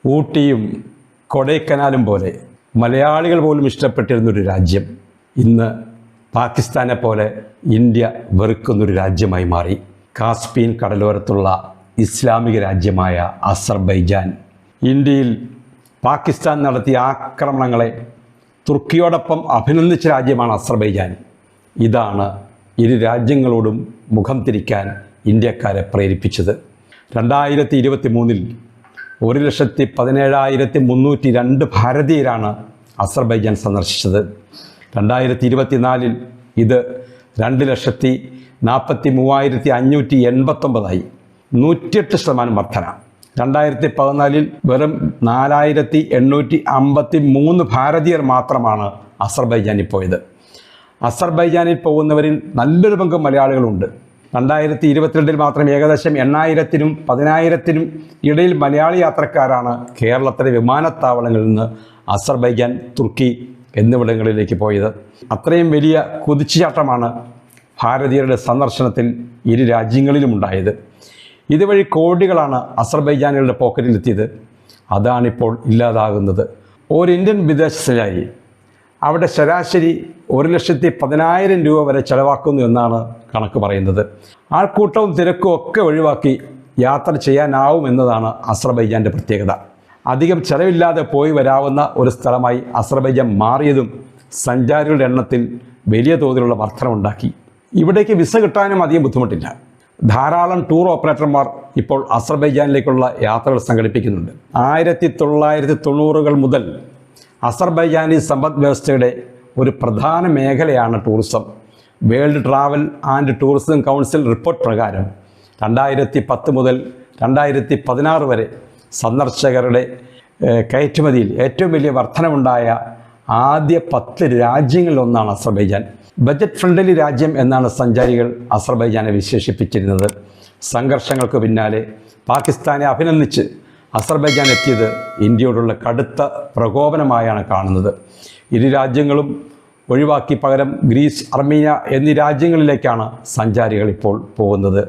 ഊട്ടിയും കൊടൈക്കനാലും പോലെ മലയാളികൾ പോലും ഇഷ്ടപ്പെട്ടിരുന്നൊരു രാജ്യം ഇന്ന് പാകിസ്ഥാനെ പോലെ ഇന്ത്യ വെറുക്കുന്നൊരു രാജ്യമായി മാറി. കാസ്പിയൻ കടലോരത്തുള്ള ഇസ്ലാമിക രാജ്യമായ അസർബൈജാൻ ഇന്ത്യയിൽ പാകിസ്ഥാൻ നടത്തിയ ആക്രമണങ്ങളെ തുർക്കിയോടൊപ്പം അഭിനന്ദിച്ച രാജ്യമാണ് അസർബൈജാൻ. ഇതാണ് ഇരു രാജ്യങ്ങളോടും മുഖം തിരിക്കാൻ ഇന്ത്യക്കാരെ പ്രേരിപ്പിച്ചത്. 2023 1,17,302 ഭാരതീയരാണ് അസർബൈജാൻ സന്ദർശിച്ചത്. 2024 ഇത് 2,43,589 108% വർധന. 2014 വെറും 4,853 ഭാരതീയർ മാത്രമാണ് അസർബൈജാനിൽ പോയത്. അസർബൈജാനിൽ പോകുന്നവരിൽ നല്ലൊരു പങ്ക് മലയാളികളുണ്ട്. 2022 മാത്രം ഏകദേശം 8,000-നും 10,000-നും ഇടയിൽ മലയാളി യാത്രക്കാരാണ് കേരളത്തിലെ വിമാനത്താവളങ്ങളിൽ നിന്ന് അസർബൈജാൻ, തുർക്കി എന്നിവിടങ്ങളിലേക്ക് പോയത്. അത്രയും വലിയ കുതിച്ചുചാട്ടമാണ് ഭാരതീയരുടെ സന്ദർശനത്തിൽ ഇരു രാജ്യങ്ങളിലും ഉണ്ടായത്. ഇതുവഴി കോടികളാണ് അസർബൈജാനികളുടെ പോക്കറ്റിലെത്തിയത്. അതാണിപ്പോൾ ഇല്ലാതാകുന്നത്. ഒരു ഇന്ത്യൻ വിദേശസഞ്ചാരി അവിടെ ശരാശരി 1,10,000 രൂപ വരെ ചെലവാക്കുന്നു എന്നാണ് കണക്ക് പറയുന്നത്. ആൾക്കൂട്ടവും തിരക്കും ഒക്കെ ഒഴിവാക്കി യാത്ര ചെയ്യാനാവും എന്നതാണ് അസർബൈജാൻ്റെ പ്രത്യേകത. അധികം ചെലവില്ലാതെ പോയി വരാവുന്ന ഒരു സ്ഥലമായി അസർബൈജാൻ മാറിയതും സഞ്ചാരികളുടെ എണ്ണത്തിൽ വലിയ തോതിലുള്ള വർധനമുണ്ടാക്കി. ഇവിടേക്ക് വിസ കിട്ടാനും അധികം ബുദ്ധിമുട്ടില്ല. ധാരാളം ടൂർ ഓപ്പറേറ്റർമാർ ഇപ്പോൾ അസർബൈജാനിലേക്കുള്ള യാത്രകൾ സംഘടിപ്പിക്കുന്നുണ്ട്. 1990-കൾ മുതൽ അസർബൈജാനി സമ്പദ് വ്യവസ്ഥയുടെ ഒരു പ്രധാന മേഖലയാണ് tourism. World travel and tourism council report പ്രകാരം 2010 മുതൽ 2016 വരെ സന്ദർശകരുടെ കയറ്റുമതിയിൽ ഏറ്റവും വലിയ വർധനമുണ്ടായ ആദ്യ 10 രാജ്യങ്ങളിലൊന്നാണ് അസർബൈജാൻ. ബജറ്റ് ഫ്രണ്ട്ലി രാജ്യം എന്നാണ് സഞ്ചാരികൾ അസർബൈജാനെ വിശേഷിപ്പിച്ചിരുന്നത്. സംഘർഷങ്ങൾക്ക് പിന്നാലെ പാകിസ്ഥാനെ അഭിനന്ദിച്ച് അസർബൈജാൻ എത്തിയത് ഇന്ത്യയോടുള്ള കടുത്ത പ്രകോപനമായാണ് കാണുന്നത്. ഇരു രാജ്യങ്ങളും ഒഴിവാക്കി പകരം ഗ്രീസ്, അർമീനിയ എന്നീ രാജ്യങ്ങളിലേക്കാണ് സഞ്ചാരികൾ ഇപ്പോൾ പോകുന്നത്.